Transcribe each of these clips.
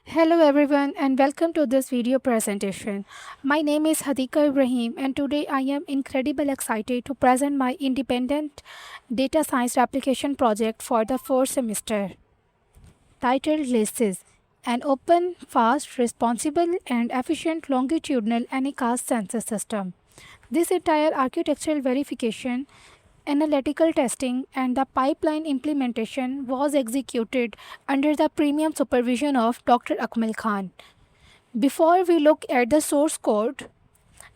Hello everyone and welcome to this video presentation. My name is Hadika Ibrahim and today I am incredibly excited to present my independent data science application project for the fourth semester titled LACES, an open, fast, responsible and efficient longitudinal anycast census system. This entire architectural verification, analytical testing, and the pipeline implementation was executed under the premium supervision of Dr. Akmal Khan. Before we look at the source code,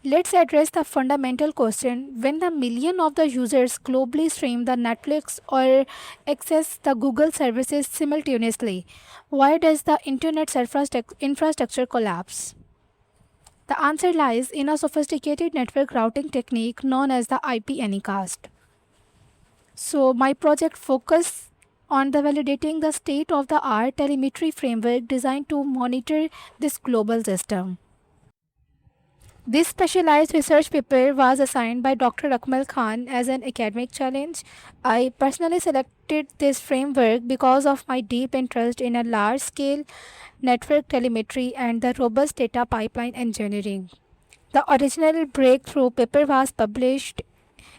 let's address the fundamental question when the million of the users globally stream the Netflix or access the Google services simultaneously. Why does the internet infrastructure collapse? The answer lies in a sophisticated network routing technique known as the IP Anycast. So my project focus on the validating the state of the art telemetry framework designed to monitor this global system. This specialized research paper was assigned by Dr. Akmal Khan as an academic challenge. I personally selected this framework because of my deep interest in a large-scale network telemetry and the robust data pipeline engineering. The original breakthrough paper was published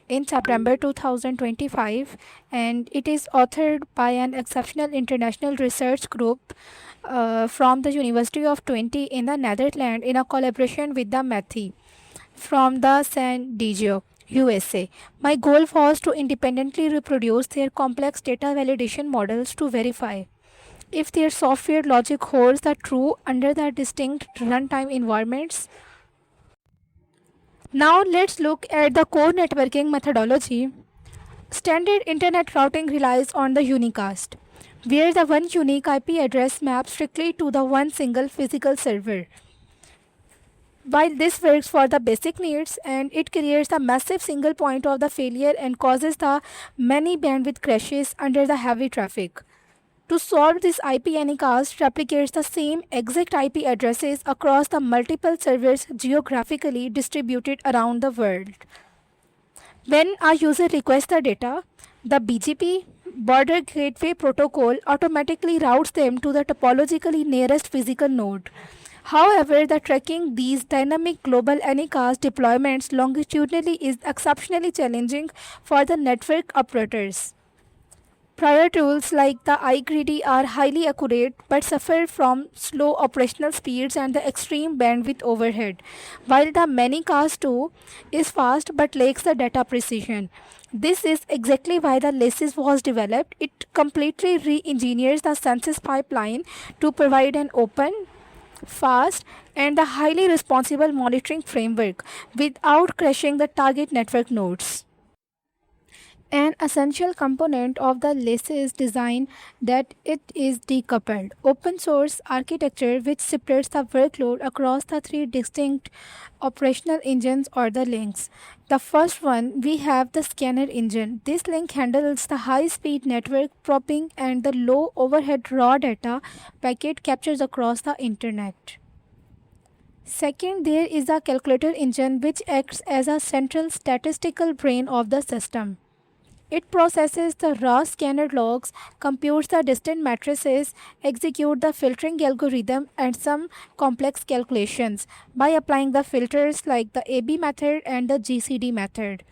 in September 2025 and it is authored by an exceptional international research group from the University of Twente in the Netherlands in a collaboration with the METI from the San Diego, USA. My goal was to independently reproduce their complex data validation models to verify if their software logic holds the true under the distinct runtime environments. Now let's look at the core networking methodology. Standard internet routing relies on the unicast, where the one unique IP address maps strictly to the one single physical server. While this works for the basic needs and it creates a massive single point of the failure and causes the many bandwidth crashes under the heavy traffic. To solve this IP anycast replicates the same exact IP addresses across the multiple servers geographically distributed around the world. When a user requests the data, the BGP Border Gateway Protocol automatically routes them to the topologically nearest physical node. However, the tracking these dynamic global anycast deployments longitudinally is exceptionally challenging for the network operators. Prior tools like the iGreedy are highly accurate but suffer from slow operational speeds and the extreme bandwidth overhead, while the Manycast 2 is fast but lacks the data precision. This is exactly why the LACES was developed. It completely re-engineers the census pipeline to provide an open, fast, and a highly responsible monitoring framework without crashing the target network nodes. An essential component of the LACES design that it is decoupled open source architecture which spreads the workload across the three distinct operational engines or the links. The first one we have the scanner engine. This link handles the high speed network probing and the low overhead raw data packet captures across the internet. Second, there is the calculator engine which acts as a central statistical brain of the system. It processes the raw scanner logs, computes the distant matrices, executes the filtering algorithm and some complex calculations by applying the filters like the AB method and the GCD method.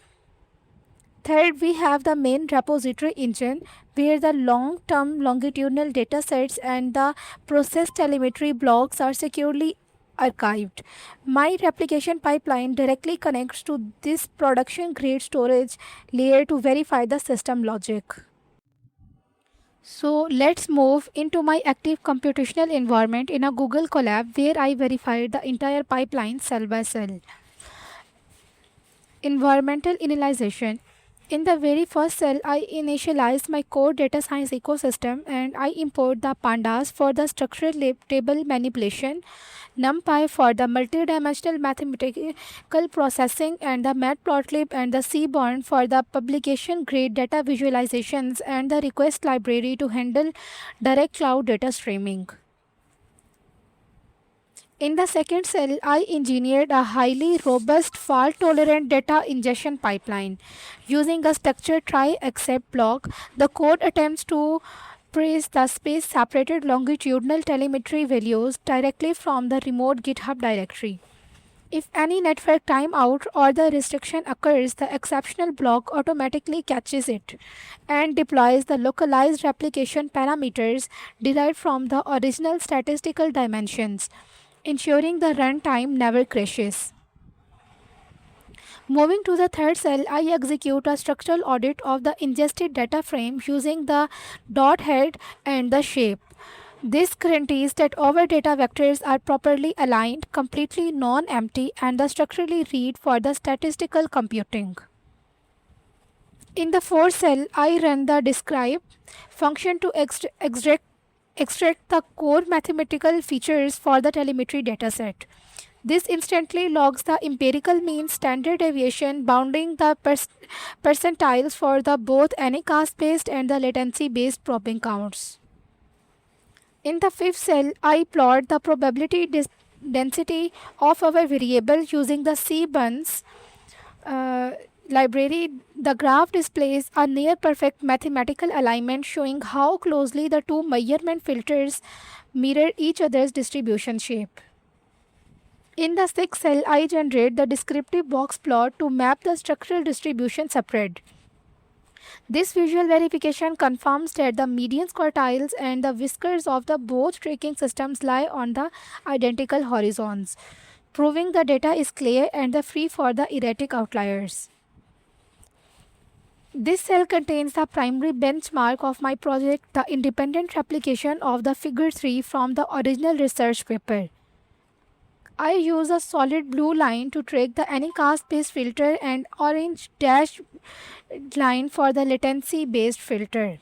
Third, we have the main repository engine where the long-term longitudinal data sets and the process telemetry blocks are securely archived. My replication pipeline directly connects to this production grade storage layer to verify the system logic. So let's move into my active computational environment in a Google Colab where I verified the entire pipeline cell by cell. Environmental initialization. In the very first cell, I initialize my core data science ecosystem and I import the pandas for the structured table manipulation, NumPy for the multidimensional mathematical processing, and the matplotlib and the Seaborn for the publication grade data visualizations, and the request library to handle direct cloud data streaming. In the second cell, I engineered a highly robust fault-tolerant data ingestion pipeline. Using a structured try-except block, the code attempts to Praise the space-separated longitudinal telemetry values directly from the remote GitHub directory. If any network timeout or the restriction occurs, the exceptional block automatically catches it and deploys the localized replication parameters derived from the original statistical dimensions, ensuring the runtime never crashes. Moving to the third cell, I execute a structural audit of the ingested data frame using the dot head and the shape. This guarantees that our data vectors are properly aligned, completely non-empty, and the structurally read for the statistical computing. In the fourth cell, I run the describe function to extract the core mathematical features for the telemetry dataset. This instantly logs the empirical mean, standard deviation, bounding the percentiles for the both anycast-based and the latency-based probing counts. In the fifth cell, I plot the probability density of our variable using the cbuns library. The graph displays a near perfect mathematical alignment showing how closely the two measurement filters mirror each other's distribution shape. In the sixth cell, I generate the descriptive box plot to map the structural distribution spread. This visual verification confirms that the median quartiles and the whiskers of the both tracking systems lie on the identical horizons, proving the data is clear and free for the erratic outliers. This cell contains the primary benchmark of my project, the independent replication of the figure 3 from the original research paper. I use a solid blue line to track the anycast-based filter and orange dashed line for the latency-based filter.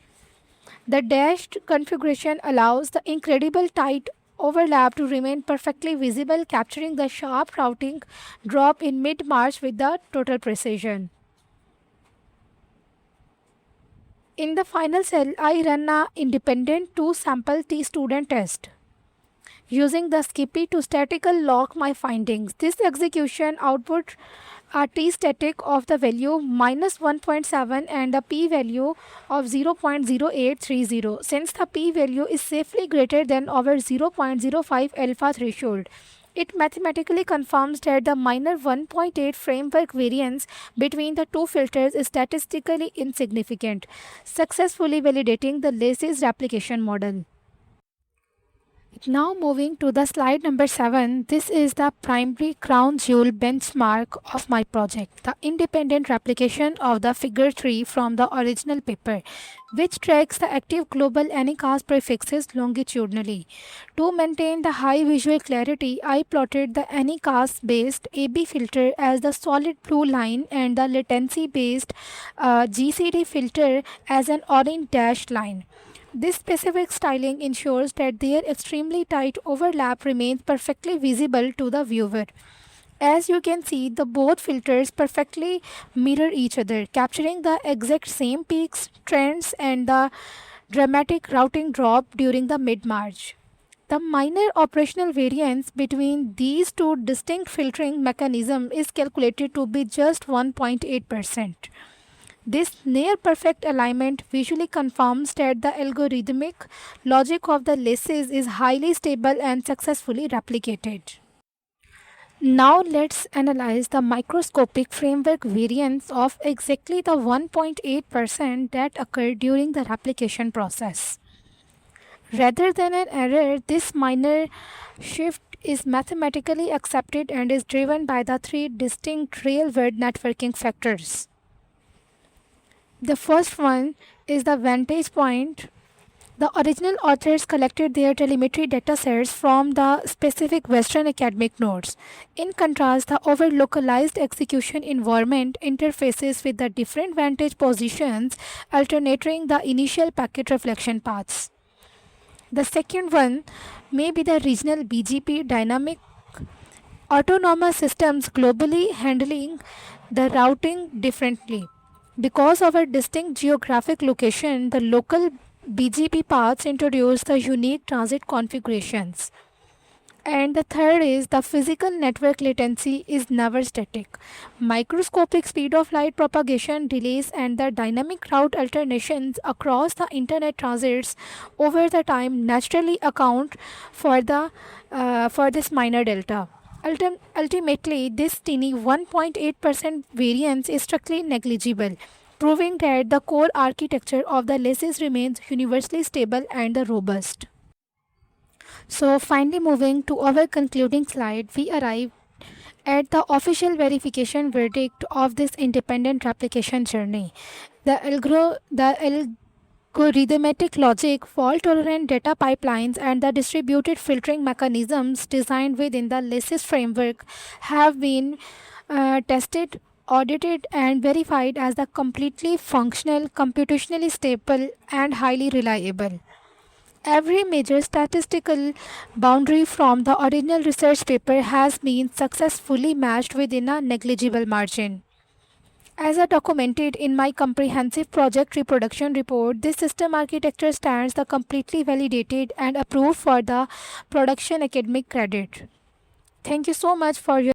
The dashed configuration allows the incredible tight overlap to remain perfectly visible, capturing the sharp routing drop in mid-March with the total precision. In the final cell, I run an independent two-sample t-student test using the Skippy to statical lock my findings. This execution output a t-static of the value minus 1.7 and a p-value of 0.0830. Since the p-value is safely greater than our 0.05 alpha threshold, it mathematically confirms that the minor 1.8 framework variance between the two filters is statistically insignificant, successfully validating the Lacy's replication model. Now moving to the slide number 7, this is the primary crown jewel benchmark of my project, the independent replication of the figure 3 from the original paper, which tracks the active global anycast prefixes longitudinally. To maintain the high visual clarity, I plotted the anycast based AB filter as the solid blue line and the latency based GCD filter as an orange dashed line. This specific styling ensures that their extremely tight overlap remains perfectly visible to the viewer. As you can see, the both filters perfectly mirror each other, capturing the exact same peaks, trends, and the dramatic routing drop during the mid-March. The minor operational variance between these two distinct filtering mechanisms is calculated to be just 1.8%. This near-perfect alignment visually confirms that the algorithmic logic of the laces is highly stable and successfully replicated. Now let's analyze the microscopic framework variance of exactly the 1.8% that occurred during the replication process. Rather than an error, this minor shift is mathematically accepted and is driven by the three distinct real-world networking factors. The first one is the vantage point. The original authors collected their telemetry datasets from the specific Western academic nodes. In contrast, the over-localized execution environment interfaces with the different vantage positions, alternating the initial packet reflection paths. The second one may be the regional BGP dynamic autonomous systems globally handling the routing differently. Because of a distinct geographic location, the local BGP paths introduce the unique transit configurations. And the third is the physical network latency is never static. Microscopic speed of light propagation delays and the dynamic route alternations across the internet transits over the time naturally account for the for this minor delta. Ultimately, this teeny 1.8% variance is strictly negligible, proving that the core architecture of the lattice remains universally stable and robust. So, finally, moving to our concluding slide, we arrive at the official verification verdict of this independent replication journey. The algorithmic logic, fault tolerant data pipelines, and the distributed filtering mechanisms designed within the LYSIS framework have been tested, audited, and verified as the completely functional, computationally stable, and highly reliable. Every major statistical boundary from the original research paper has been successfully matched within a negligible margin. As I documented in my comprehensive project reproduction report, this system architecture stands the completely validated and approved for the production academic credit. Thank you so much for your